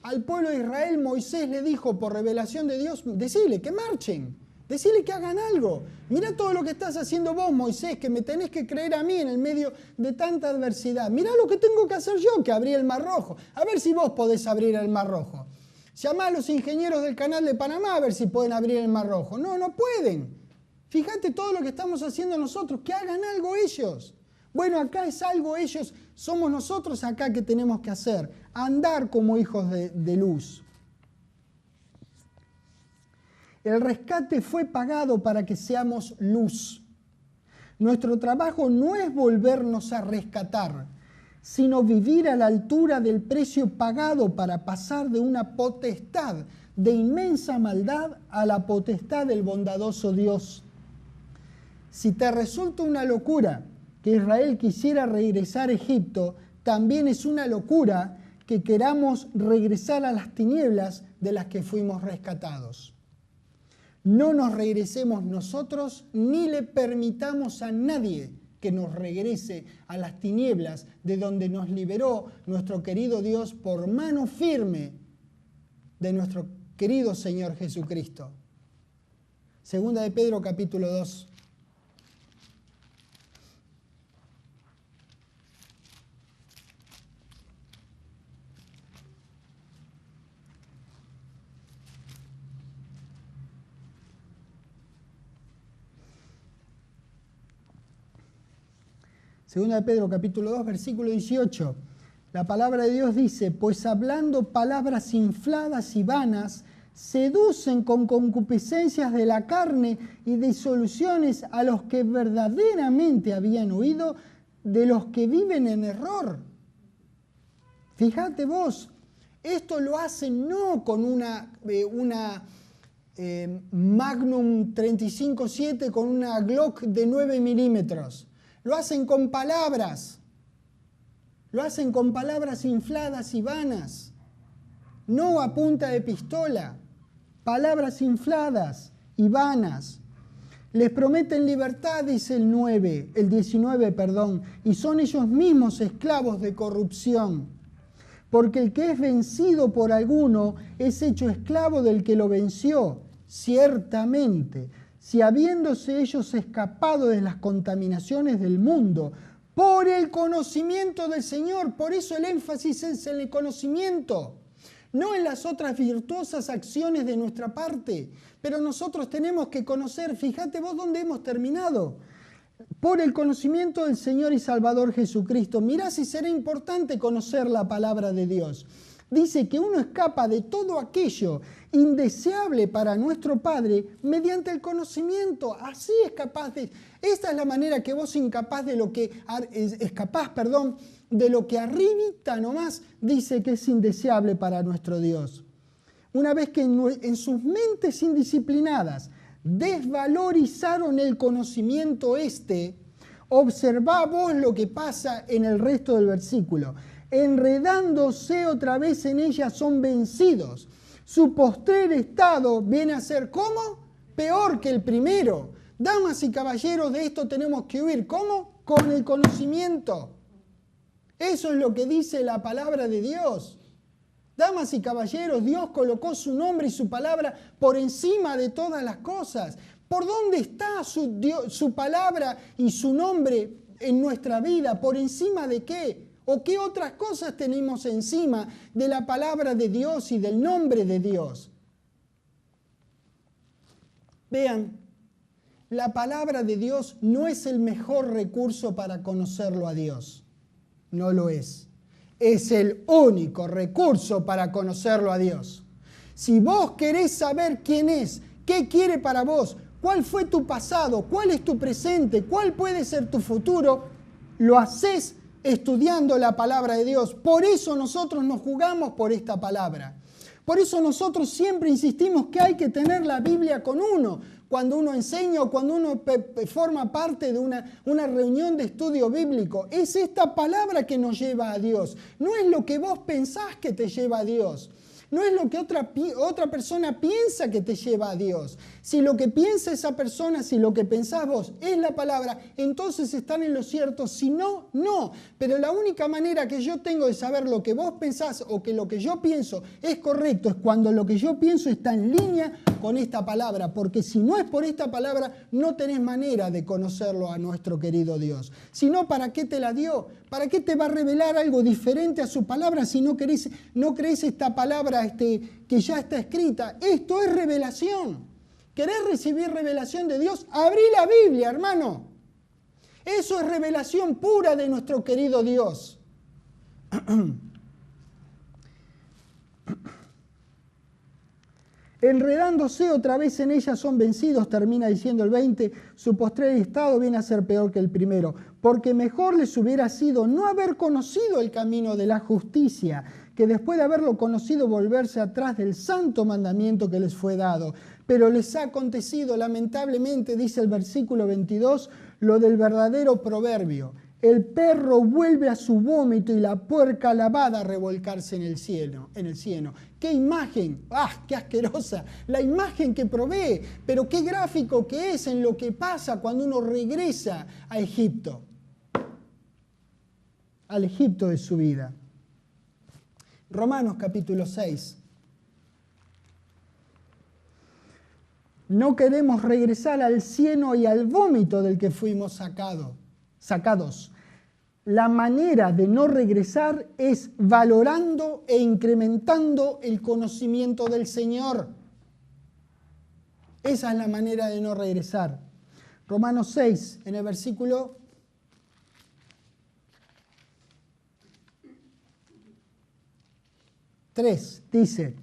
Al pueblo de Israel Moisés le dijo por revelación de Dios, decile que marchen, decile que hagan algo. Mirá todo lo que estás haciendo vos, Moisés, que me tenés que creer a mí en el medio de tanta adversidad. Mirá lo que tengo que hacer yo, que abrí el Mar Rojo. A ver si vos podés abrir el Mar Rojo. Llamá a los ingenieros del Canal de Panamá a ver si pueden abrir el Mar Rojo. No, no pueden. Fíjate todo lo que estamos haciendo nosotros, que hagan algo ellos. Bueno, acá es algo ellos, somos nosotros acá que tenemos que hacer, andar como hijos de luz. El rescate fue pagado para que seamos luz. Nuestro trabajo no es volvernos a rescatar, sino vivir a la altura del precio pagado para pasar de una potestad de inmensa maldad a la potestad del bondadoso Dios. Si te resulta una locura que Israel quisiera regresar a Egipto, también es una locura que queramos regresar a las tinieblas de las que fuimos rescatados. No nos regresemos nosotros ni le permitamos a nadie que nos regrese a las tinieblas de donde nos liberó nuestro querido Dios por mano firme de nuestro querido Señor Jesucristo. Segunda de Pedro capítulo 2. Segunda de Pedro, capítulo 2, versículo 18. La palabra de Dios dice, pues hablando palabras infladas y vanas, seducen con concupiscencias de la carne y disoluciones a los que verdaderamente habían oído, de los que viven en error. Fíjate vos, esto lo hacen no con una Magnum 35-7, con una Glock de 9 milímetros. Lo hacen con palabras. Lo hacen con palabras infladas y vanas. No a punta de pistola. Palabras infladas y vanas. Les prometen libertad, dice el 19, y son ellos mismos esclavos de corrupción. Porque el que es vencido por alguno es hecho esclavo del que lo venció, ciertamente. Si habiéndose ellos escapado de las contaminaciones del mundo, por el conocimiento del Señor, por eso el énfasis es en el conocimiento, no en las otras virtuosas acciones de nuestra parte, pero nosotros tenemos que conocer, fíjate vos dónde hemos terminado, por el conocimiento del Señor y Salvador Jesucristo. Mirá si será importante conocer la palabra de Dios. Dice que uno escapa de todo aquello indeseable para nuestro Padre mediante el conocimiento. Así es capaz de... Esta es la manera que vos escapás de lo que arribita nomás dice que es indeseable para nuestro Dios. Una vez que en sus mentes indisciplinadas desvalorizaron el conocimiento observá vos lo que pasa en el resto del versículo. Enredándose otra vez en ella son vencidos. Su postrer estado viene a ser, ¿cómo? Peor que el primero. Damas y caballeros, de esto tenemos que huir. ¿Cómo? Con el conocimiento. Eso es lo que dice la palabra de Dios. Damas y caballeros, Dios colocó su nombre y su palabra por encima de todas las cosas. ¿Por dónde está su palabra y su nombre en nuestra vida? ¿Por encima de qué? ¿O qué otras cosas tenemos encima de la palabra de Dios y del nombre de Dios? Vean, la palabra de Dios no es el mejor recurso para conocerlo a Dios. No lo es. Es el único recurso para conocerlo a Dios. Si vos querés saber quién es, qué quiere para vos, cuál fue tu pasado, cuál es tu presente, cuál puede ser tu futuro, lo hacés estudiando la palabra de Dios. Por eso nosotros nos jugamos por esta palabra. Por eso nosotros siempre insistimos que hay que tener la Biblia con uno. Cuando uno enseña o cuando uno forma parte de una reunión de estudio bíblico. Es esta palabra que nos lleva a Dios. No es lo que vos pensás que te lleva a Dios. No es lo que otra persona piensa que te lleva a Dios. Si lo que piensa esa persona, si lo que pensás vos es la palabra, entonces están en lo cierto. Si no, no. Pero la única manera que yo tengo de saber lo que vos pensás o que lo que yo pienso es correcto es cuando lo que yo pienso está en línea con esta palabra. Porque si no es por esta palabra, no tenés manera de conocerlo a nuestro querido Dios. Si no, ¿para qué te la dio? ¿Para qué te va a revelar algo diferente a su palabra si no crees esta palabra que ya está escrita? Esto es revelación. ¿Querés recibir revelación de Dios? Abrí la Biblia, hermano. Eso es revelación pura de nuestro querido Dios. Enredándose otra vez en ella son vencidos, termina diciendo el 20, su postrer estado viene a ser peor que el primero, porque mejor les hubiera sido no haber conocido el camino de la justicia, que después de haberlo conocido volverse atrás del santo mandamiento que les fue dado. Pero les ha acontecido, lamentablemente, dice el versículo 22, lo del verdadero proverbio. El perro vuelve a su vómito y la puerca lavada a revolcarse en el cieno. ¡Qué imagen! ¡Ah, qué asquerosa! La imagen que provee, pero qué gráfico que es en lo que pasa cuando uno regresa a Egipto. Al Egipto de su vida. Romanos capítulo 6. No queremos regresar al cieno y al vómito del que fuimos sacados. La manera de no regresar es valorando e incrementando el conocimiento del Señor. Esa es la manera de no regresar. Romanos 6, en el versículo 3, dice: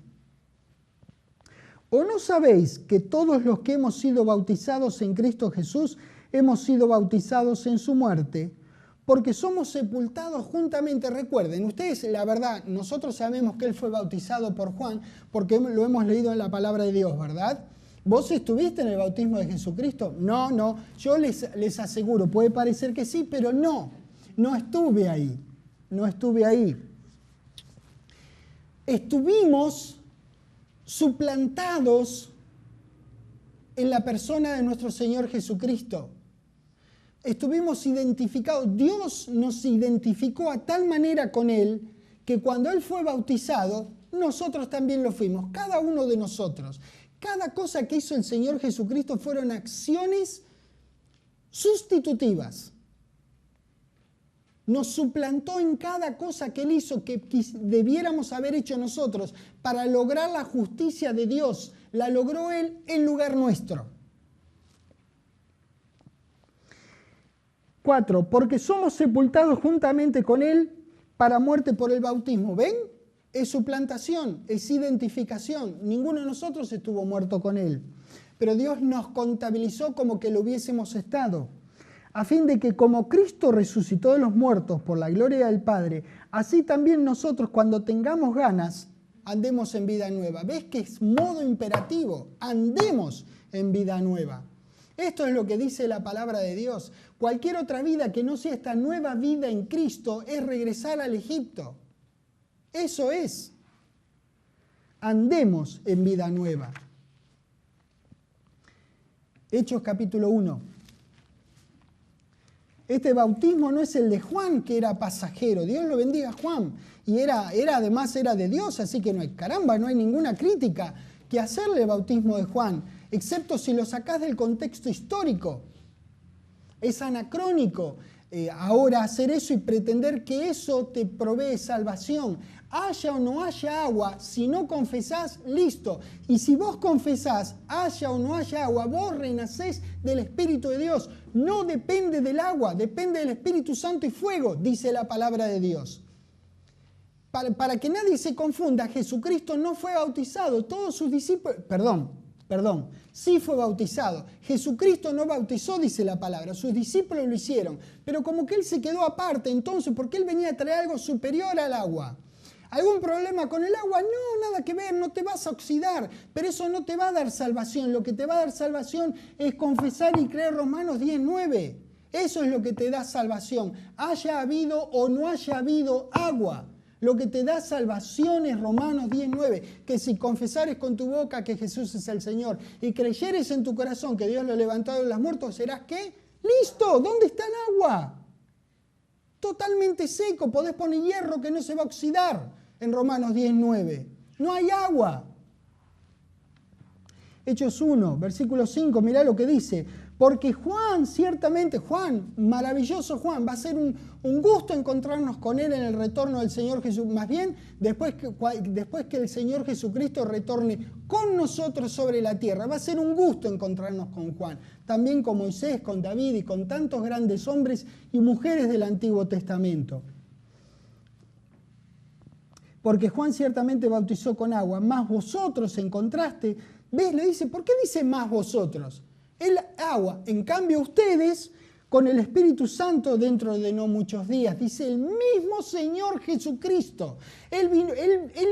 ¿O no sabéis que todos los que hemos sido bautizados en Cristo Jesús hemos sido bautizados en su muerte? Porque somos sepultados juntamente. Recuerden, ustedes, la verdad, nosotros sabemos que Él fue bautizado por Juan porque lo hemos leído en la palabra de Dios, ¿verdad? ¿Vos estuviste en el bautismo de Jesucristo? No. Yo les aseguro, puede parecer que sí, pero no estuve ahí. Estuvimos suplantados en la persona de nuestro Señor Jesucristo. Estuvimos identificados. Dios nos identificó a tal manera con Él que cuando Él fue bautizado, nosotros también lo fuimos, cada uno de nosotros. Cada cosa que hizo el Señor Jesucristo fueron acciones sustitutivas. Nos suplantó en cada cosa que Él hizo que debiéramos haber hecho nosotros para lograr la justicia de Dios. La logró Él en lugar nuestro. 4. Porque somos sepultados juntamente con Él para muerte por el bautismo. ¿Ven? Es suplantación, es identificación. Ninguno de nosotros estuvo muerto con Él. Pero Dios nos contabilizó como que lo hubiésemos estado. A fin de que como Cristo resucitó de los muertos por la gloria del Padre, así también nosotros cuando tengamos ganas, andemos en vida nueva. ¿Ves que es modo imperativo? Andemos en vida nueva. Esto es lo que dice la palabra de Dios. Cualquier otra vida que no sea esta nueva vida en Cristo es regresar al Egipto. Eso es. Andemos en vida nueva. Hechos capítulo 1. Este bautismo no es el de Juan, que era pasajero. Dios lo bendiga a Juan. Y además era de Dios, así que no hay ninguna crítica que hacerle al bautismo de Juan, excepto si lo sacás del contexto histórico. Es anacrónico ahora hacer eso y pretender que eso te provee salvación. Haya o no haya agua, si no confesás, listo. Y si vos confesás, haya o no haya agua, vos renacés del Espíritu de Dios. No depende del agua, depende del Espíritu Santo y fuego, dice la palabra de Dios. Para que nadie se confunda, Jesucristo no fue bautizado. Todos sus discípulos, sí fue bautizado. Jesucristo no bautizó, dice la palabra, sus discípulos lo hicieron, pero como que él se quedó aparte entonces, porque él venía a traer algo superior al agua. ¿Algún problema con el agua? No, nada que ver, no te vas a oxidar, pero eso no te va a dar salvación. Lo que te va a dar salvación es confesar y creer Romanos 10:9. Eso es lo que te da salvación, haya habido o no haya habido agua. Lo que te da salvación es Romanos 10:9, que si confesares con tu boca que Jesús es el Señor y creyeres en tu corazón que Dios lo ha levantado de los muertos, serás ¿qué? ¡Listo! ¿Dónde está el agua? Totalmente seco, podés poner hierro que no se va a oxidar en Romanos 10:9. No hay agua. Hechos 1, versículo 5, mirá lo que dice. Porque Juan, ciertamente, Juan, maravilloso Juan, va a ser un gusto encontrarnos con él en el retorno del Señor Jesús. Más bien, después que el Señor Jesucristo retorne con nosotros sobre la tierra, va a ser un gusto encontrarnos con Juan. También con Moisés, con David y con tantos grandes hombres y mujeres del Antiguo Testamento. Porque Juan ciertamente bautizó con agua, más vosotros en contraste, ¿ves? Le dice, ¿por qué dice más vosotros? El agua, en cambio ustedes, con el Espíritu Santo dentro de no muchos días, dice el mismo Señor Jesucristo. Él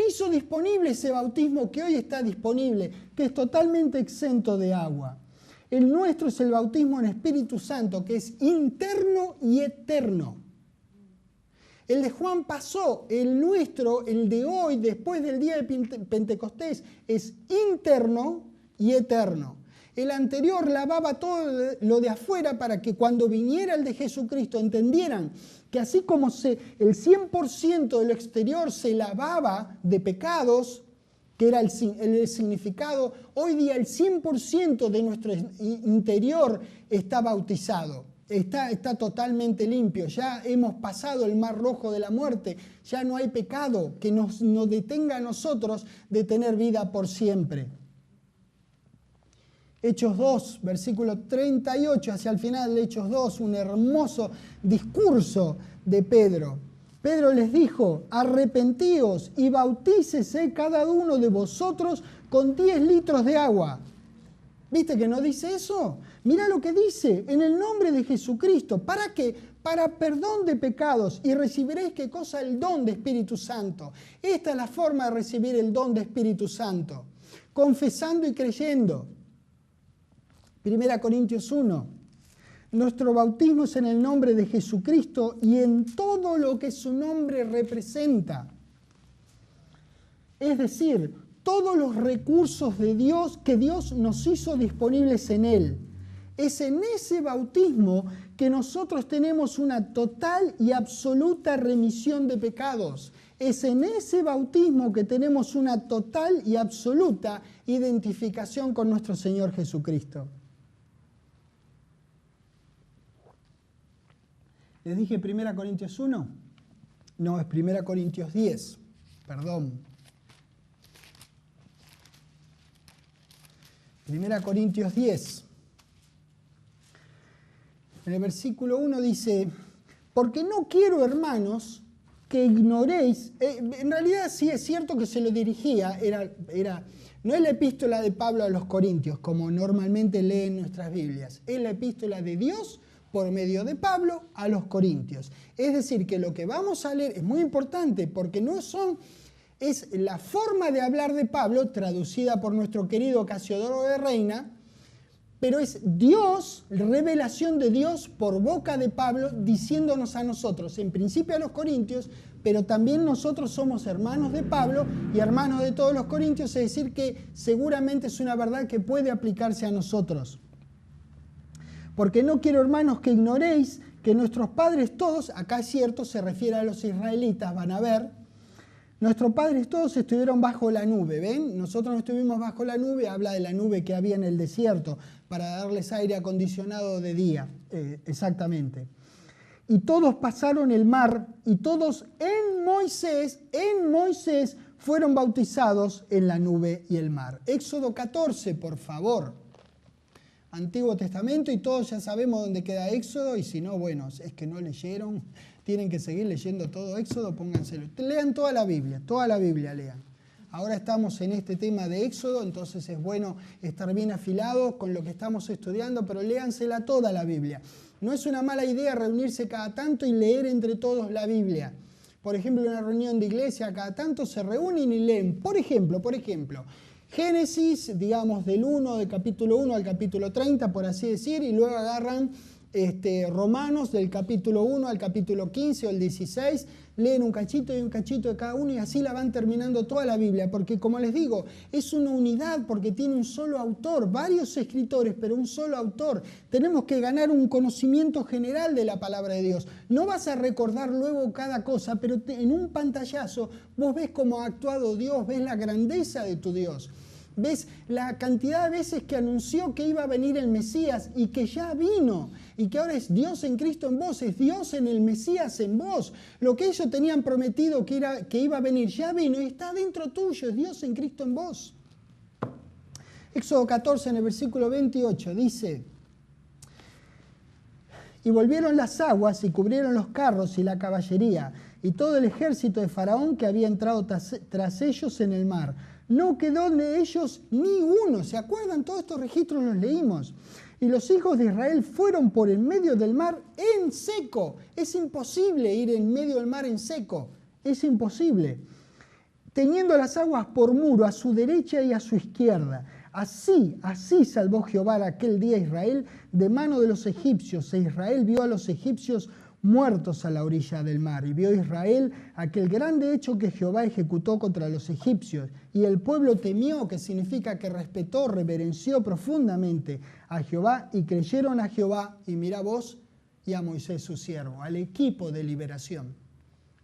hizo disponible ese bautismo que hoy está disponible, que es totalmente exento de agua. El nuestro es el bautismo en Espíritu Santo, que es interno y eterno. El de Juan pasó, el nuestro, el de hoy, después del día de Pentecostés, es interno y eterno. El anterior lavaba todo lo de afuera para que cuando viniera el de Jesucristo entendieran que así como el 100% de lo exterior se lavaba de pecados, que era el significado, hoy día el 100% de nuestro interior está bautizado. Está totalmente limpio, ya hemos pasado el mar rojo de la muerte, ya no hay pecado que nos detenga a nosotros de tener vida por siempre. Hechos 2, versículo 38, hacia el final de Hechos 2, un hermoso discurso de Pedro. Pedro les dijo, arrepentíos y bautícese cada uno de vosotros con 10 litros de agua. ¿Viste que no dice eso? Mira lo que dice, en el nombre de Jesucristo. ¿Para qué? Para perdón de pecados y recibiréis ¿qué cosa? El don de Espíritu Santo. Esta es la forma de recibir el don de Espíritu Santo. Confesando y creyendo. 1 Corintios 1. Nuestro bautismo es en el nombre de Jesucristo y en todo lo que su nombre representa. Es decir, todos los recursos de Dios que Dios nos hizo disponibles en Él. Es en ese bautismo que nosotros tenemos una total y absoluta remisión de pecados. Es en ese bautismo que tenemos una total y absoluta identificación con nuestro Señor Jesucristo. ¿Les dije 1 Corintios 1? No, es 1 Corintios 10. Perdón. 1 Corintios 10. En el versículo 1 dice, porque no quiero, hermanos, que ignoréis. En realidad sí es cierto que se lo dirigía, no es la epístola de Pablo a los Corintios, como normalmente leen nuestras Biblias. Es la epístola de Dios por medio de Pablo a los Corintios. Es decir, que lo que vamos a leer es muy importante porque es la forma de hablar de Pablo, traducida por nuestro querido Casiodoro de Reina, pero es Dios, revelación de Dios por boca de Pablo, diciéndonos a nosotros, en principio a los Corintios, pero también nosotros somos hermanos de Pablo y hermanos de todos los Corintios, es decir, que seguramente es una verdad que puede aplicarse a nosotros. Porque no quiero, hermanos, que ignoréis que nuestros padres todos, acá es cierto, se refiere a los israelitas, van a ver, nuestros padres todos estuvieron bajo la nube, ¿ven? Nosotros no estuvimos bajo la nube, habla de la nube que había en el desierto para darles aire acondicionado de día, exactamente. Y todos pasaron el mar y todos en Moisés fueron bautizados en la nube y el mar. Éxodo 14, por favor. Antiguo Testamento y todos ya sabemos dónde queda Éxodo y si no, bueno, es que no leyeron, tienen que seguir leyendo todo Éxodo, pónganselo. Lean toda la Biblia lean. Ahora estamos en este tema de Éxodo, entonces es bueno estar bien afilados con lo que estamos estudiando, pero léansela toda la Biblia. No es una mala idea reunirse cada tanto y leer entre todos la Biblia. Por ejemplo, en una reunión de iglesia cada tanto se reúnen y leen, por ejemplo, Génesis, digamos, del capítulo 1 al capítulo 30, por así decir, y luego agarran Romanos del capítulo 1 al capítulo 15 o el 16, leen un cachito y un cachito de cada uno y así la van terminando toda la Biblia, porque como les digo, es una unidad porque tiene un solo autor, varios escritores, pero un solo autor. Tenemos que ganar un conocimiento general de la palabra de Dios. No vas a recordar luego cada cosa, pero en un pantallazo vos ves cómo ha actuado Dios, ves la grandeza de tu Dios. Ves la cantidad de veces que anunció que iba a venir el Mesías y que ya vino y que ahora es Dios en Cristo en vos, es Dios en el Mesías en vos. Lo que ellos tenían prometido que iba a venir ya vino y está dentro tuyo, es Dios en Cristo en vos. Éxodo 14 en el versículo 28 dice: y volvieron las aguas y cubrieron los carros y la caballería y todo el ejército de Faraón que había entrado tras ellos en el mar. No quedó de ellos ni uno. ¿Se acuerdan? Todos estos registros los leímos. Y los hijos de Israel fueron por el medio del mar en seco. Es imposible ir en medio del mar en seco. Es imposible. Teniendo las aguas por muro a su derecha y a su izquierda. Así salvó Jehová aquel día a Israel de mano de los egipcios. E Israel vio a los egipcios muertos a la orilla del mar. Y vio Israel aquel grande hecho que Jehová ejecutó contra los egipcios. Y el pueblo temió, que significa que respetó, reverenció profundamente a Jehová, y creyeron a Jehová, y mira vos, y a Moisés su siervo, al equipo de liberación.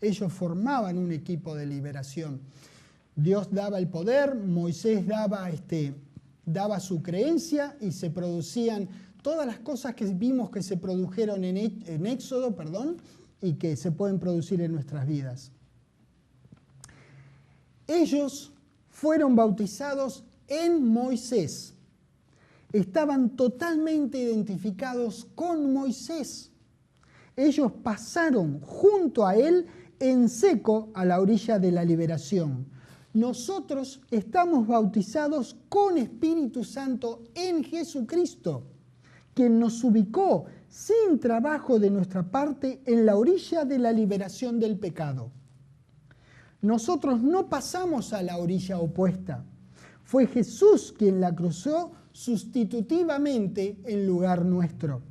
Ellos formaban un equipo de liberación. Dios daba el poder, Moisés daba su creencia y se producían todas las cosas que vimos que se produjeron en Éxodo, y que se pueden producir en nuestras vidas. Ellos fueron bautizados en Moisés. Estaban totalmente identificados con Moisés. Ellos pasaron junto a él en seco a la orilla de la liberación. Nosotros estamos bautizados con Espíritu Santo en Jesucristo, quien nos ubicó sin trabajo de nuestra parte en la orilla de la liberación del pecado. Nosotros no pasamos a la orilla opuesta. Fue Jesús quien la cruzó sustitutivamente en lugar nuestro.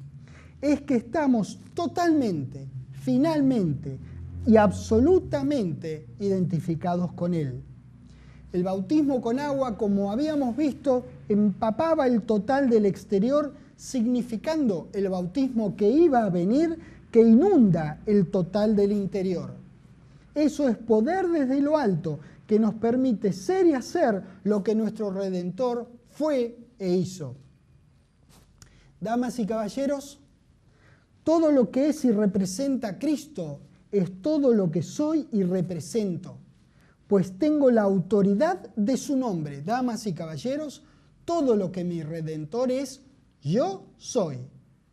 Es que estamos totalmente, finalmente y absolutamente identificados con Él. El bautismo con agua, como habíamos visto, empapaba el total del exterior, significando el bautismo que iba a venir, que inunda el total del interior. Eso es poder desde lo alto, que nos permite ser y hacer lo que nuestro Redentor fue e hizo. Damas y caballeros, todo lo que es y representa a Cristo es todo lo que soy y represento, pues tengo la autoridad de su nombre. Damas y caballeros, todo lo que mi Redentor es, yo soy.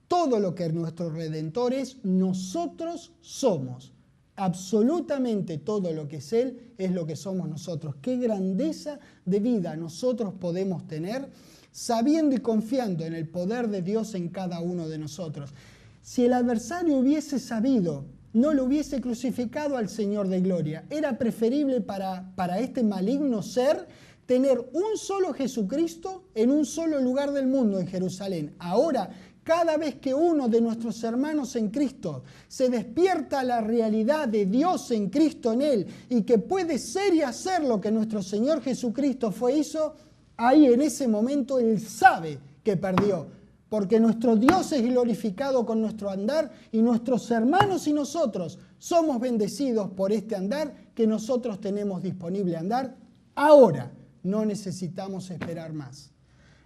Todo lo que nuestro Redentor es, nosotros somos. Absolutamente todo lo que es Él es lo que somos nosotros. Qué grandeza de vida nosotros podemos tener sabiendo y confiando en el poder de Dios en cada uno de nosotros. Si el adversario hubiese sabido, no lo hubiese crucificado al Señor de gloria. Era preferible para este maligno ser tener un solo Jesucristo en un solo lugar del mundo, en Jerusalén. Ahora, cada vez que uno de nuestros hermanos en Cristo se despierta a la realidad de Dios en Cristo en Él y que puede ser y hacer lo que nuestro Señor Jesucristo hizo, ahí en ese momento Él sabe que perdió. Porque nuestro Dios es glorificado con nuestro andar y nuestros hermanos y nosotros somos bendecidos por este andar que nosotros tenemos disponible andar ahora. No necesitamos esperar más.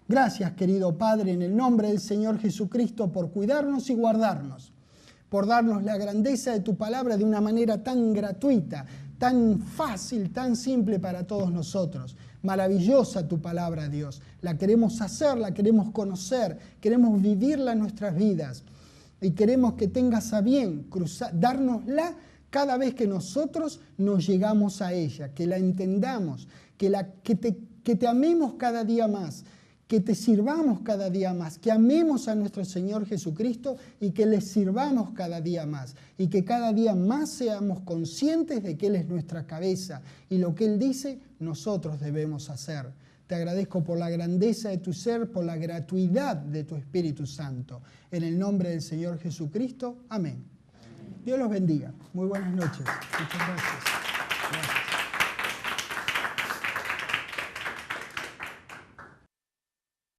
Gracias, querido Padre, en el nombre del Señor Jesucristo, por cuidarnos y guardarnos, por darnos la grandeza de tu palabra de una manera tan gratuita, tan fácil, tan simple para todos nosotros. Maravillosa tu palabra, Dios. La queremos hacer, la queremos conocer, queremos vivirla en nuestras vidas y queremos que tengas a bien dárnosla cada vez que nosotros nos llegamos a ella, que la entendamos, que te amemos cada día más, que te sirvamos cada día más, que amemos a nuestro Señor Jesucristo y que le sirvamos cada día más. Y que cada día más seamos conscientes de que Él es nuestra cabeza y lo que Él dice, nosotros debemos hacer. Te agradezco por la grandeza de tu ser, por la gratuidad de tu Espíritu Santo. En el nombre del Señor Jesucristo, amén. Dios los bendiga. Muy buenas noches. Muchas gracias. Gracias.